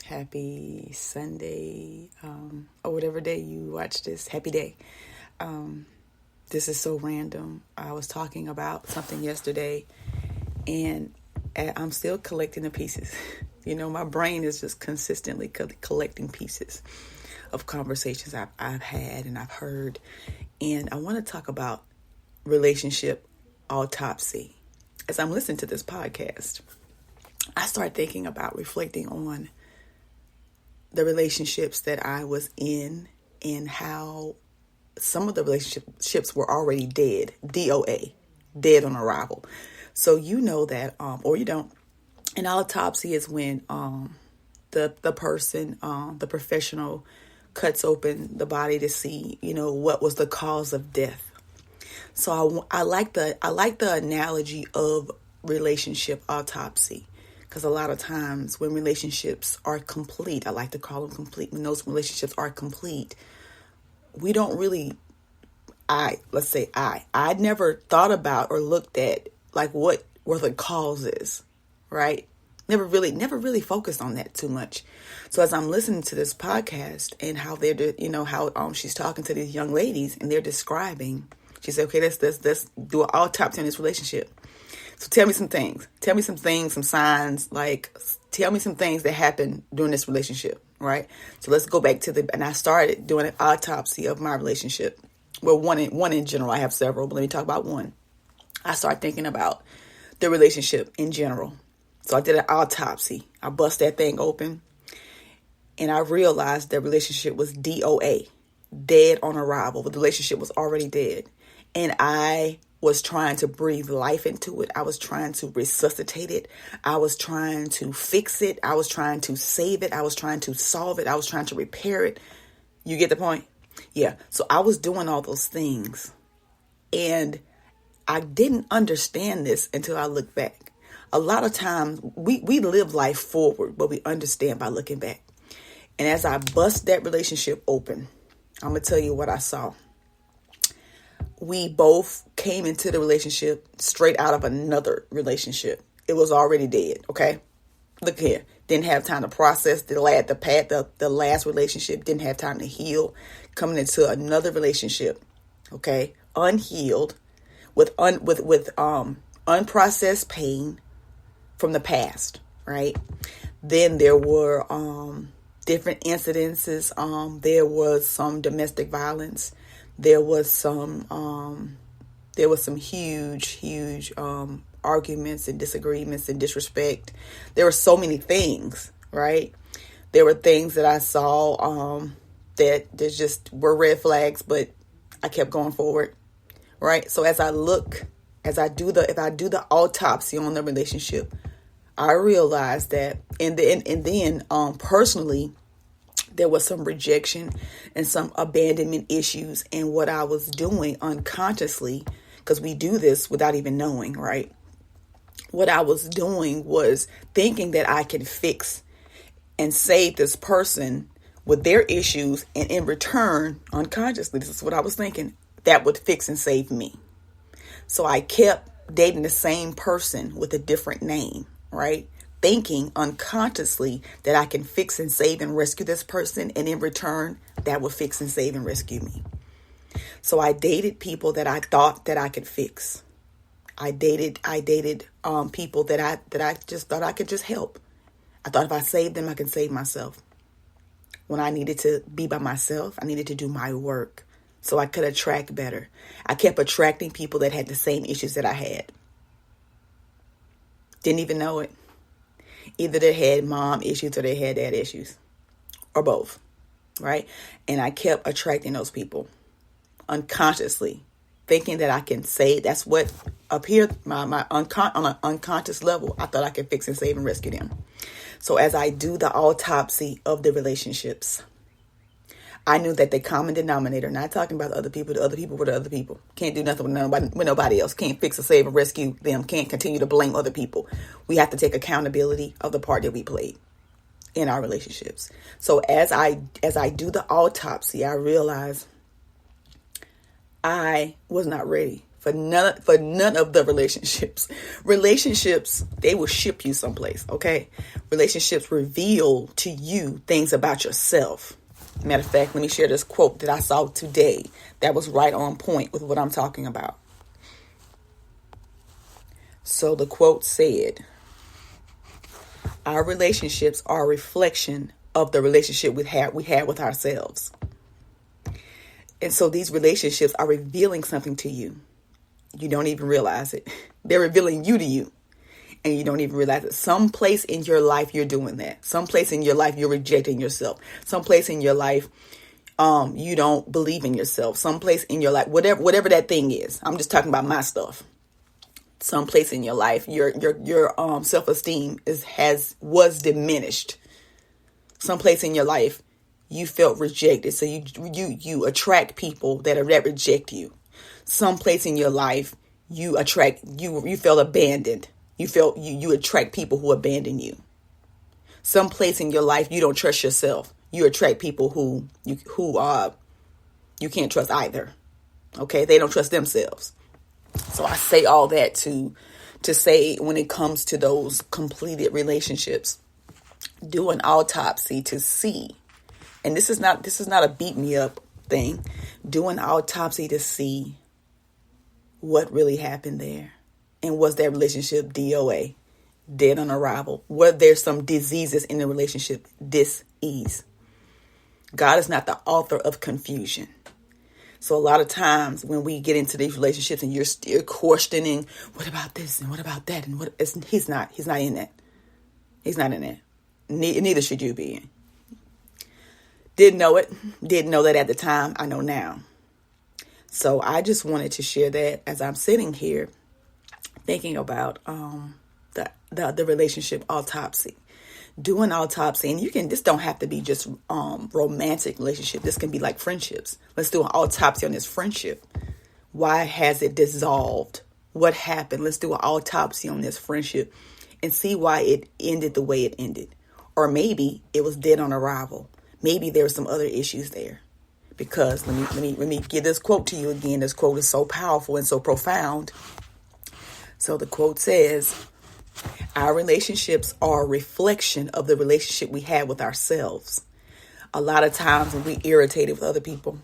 Happy Sunday, or whatever day you watch this. Happy day. This is so random. I was talking about something yesterday, and I'm still collecting the pieces. My brain is just consistently collecting pieces of conversations I've had and I've heard. And I want to talk about relationship autopsy. As I'm listening to this podcast, I start thinking about reflecting on the relationships that I was in and how some of the relationships were already dead, DOA, dead on arrival. So you know that, or you don't. An autopsy is when the person, the professional, cuts open the body to see, what was the cause of death. So I like the analogy of relationship autopsy. Because a lot of times when relationships are complete, I like to call them complete, when those relationships are complete, we don't really, I never thought about or looked at like what were the causes, right? Never really focused on that too much. So as I'm listening to this podcast and how how she's talking to these young ladies and they're describing, she said, okay, let's do an autopsy on this relationship. So tell me some things, some signs, tell me some things that happened during this relationship, right? So let's go back and I started doing an autopsy of my relationship. Well, one in general, I have several, but let me talk about one. I started thinking about the relationship in general. So I did an autopsy. I bust that thing open and I realized the relationship was DOA, dead on arrival. The relationship was already dead. And I was trying to breathe life into it. I was trying to resuscitate it. I was trying to fix it. I was trying to save it. I was trying to solve it. I was trying to repair it. You get the point? Yeah. So I was doing all those things. And I didn't understand this until I looked back. A lot of times we live life forward, but we understand by looking back. And as I bust that relationship open, I'm going to tell you what I saw. We both came into the relationship straight out of another relationship. It was already dead. Okay. Look here. Didn't have time to process the last relationship. Didn't have time to heal. Coming into another relationship. Okay. Unhealed with unprocessed pain from the past. Right. Then there were, different incidences. There was some domestic violence. There was some huge arguments and disagreements and disrespect. There were so many things, right? There were things that I saw that just were red flags, but I kept going forward, right? So if I do the autopsy on the relationship, I realized that, and then personally, there was some rejection and some abandonment issues. And what I was doing unconsciously, because we do this without even knowing, right? What I was doing was thinking that I can fix and save this person with their issues. And in return, unconsciously, this is what I was thinking, that would fix and save me. So I kept dating the same person with a different name, right? Thinking unconsciously that I can fix and save and rescue this person. And in return, that would fix and save and rescue me. So I dated people that I thought that I could fix. I dated people that I just thought I could just help. I thought if I saved them, I could save myself. When I needed to be by myself, I needed to do my work so I could attract better. I kept attracting people that had the same issues that I had. Didn't even know it. Either they had mom issues or they had dad issues, or both, right? And I kept attracting those people unconsciously, thinking that I can save. That's what appeared on an unconscious level. I thought I could fix and save and rescue them. So as I do the autopsy of the relationships, I knew that the common denominator, not talking about the other people were the other people. Can't do nothing with nobody else. Can't fix or save or rescue them. Can't continue to blame other people. We have to take accountability of the part that we played in our relationships. So as I do the autopsy, I realize I was not ready For none of the relationships. Relationships, they will ship you someplace, okay? Relationships reveal to you things about yourself. Matter of fact, let me share this quote that I saw today that was right on point with what I'm talking about. So the quote said, our relationships are a reflection of the relationship we had with ourselves. And so these relationships are revealing something to you. You don't even realize it. They're revealing you to you. And you don't even realize it. Some place in your life you're doing that. Some place in your life you're rejecting yourself. Some place in your life you don't believe in yourself. Some place in your life, whatever that thing is. I'm just talking about my stuff. Some place in your life your self-esteem was diminished. Some place in your life you felt rejected. So you attract people that reject you. Some place in your life you felt abandoned. You attract people who abandon you. Some place in your life you don't trust yourself. You attract people who you can't trust either. Okay, they don't trust themselves. So I say all that to say, when it comes to those completed relationships, do an autopsy to see. And this is not a beat me up thing. Do an autopsy to see what really happened there. And was that relationship DOA, dead on arrival? Were there some diseases in the relationship? Dis-ease. God is not the author of confusion. So a lot of times when we get into these relationships and you're still questioning, what about this and what about that? And he's not in that. He's not in that. Neither should you be in. Didn't know it. Didn't know that at the time. I know now. So I just wanted to share that as I'm sitting here thinking about the relationship autopsy. Do an autopsy, and this don't have to be just romantic relationship. This can be like friendships. Let's do an autopsy on this friendship. Why has it dissolved? What happened? Let's do an autopsy on this friendship and see why it ended the way it ended. Or maybe it was dead on arrival. Maybe there were some other issues there. Because let me give this quote to you again. This quote is so powerful and so profound. So the quote says, our relationships are a reflection of the relationship we had with ourselves. A lot of times when we're irritated with other people,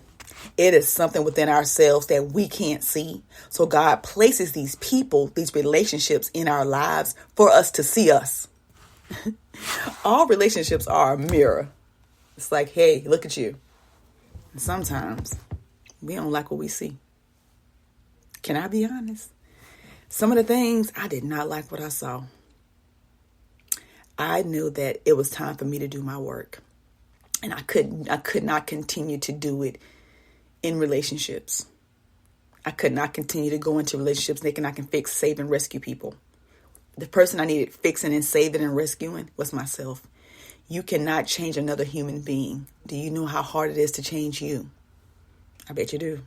it is something within ourselves that we can't see. So God places these people, these relationships in our lives for us to see us. All relationships are a mirror. It's like, hey, look at you. And sometimes we don't like what we see. Can I be honest? Some of the things, I did not like what I saw. I knew that it was time for me to do my work. And I could not continue to do it in relationships. I could not continue to go into relationships thinking I can fix, save, and rescue people. The person I needed fixing and saving and rescuing was myself. You cannot change another human being. Do you know how hard it is to change you? I bet you do.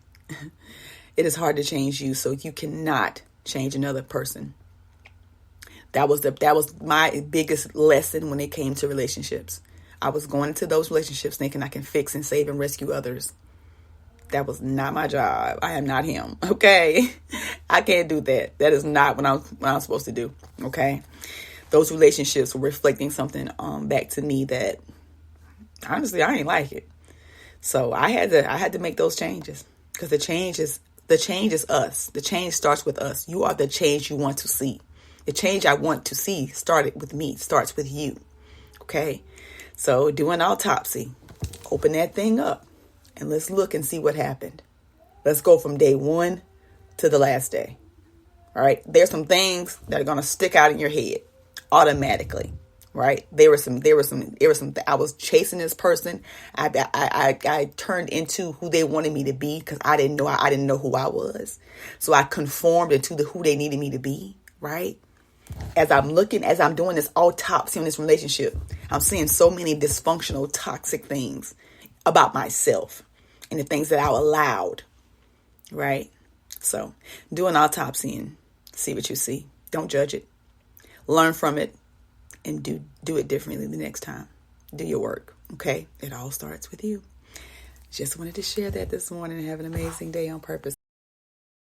It is hard to change you, so you cannot change another person. That was my biggest lesson when it came to relationships. I was going into those relationships thinking I can fix and save and rescue others. That was not my job. I am not him. Okay. I can't do that. That is not what I'm supposed to do. Okay. Those relationships were reflecting something back to me that honestly I ain't like it. So I had to make those changes, because the change is us. The change starts with us. You are the change you want to see. The change I want to see started with me, starts with you. Okay. So do an autopsy. Open that thing up and let's look and see what happened. Let's go from day one to the last day. All right. There's some things that are going to stick out in your head automatically. Right. There were some, I was chasing this person. I turned into who they wanted me to be because I didn't know who I was. So I conformed into who they needed me to be. Right. As I'm doing this autopsy on this relationship, I'm seeing so many dysfunctional, toxic things about myself and the things that I allowed. Right. So do an autopsy and see what you see. Don't judge it. Learn from it. And do it differently the next time. Do your work, okay? It all starts with you. Just wanted to share that this morning and have an amazing day on purpose.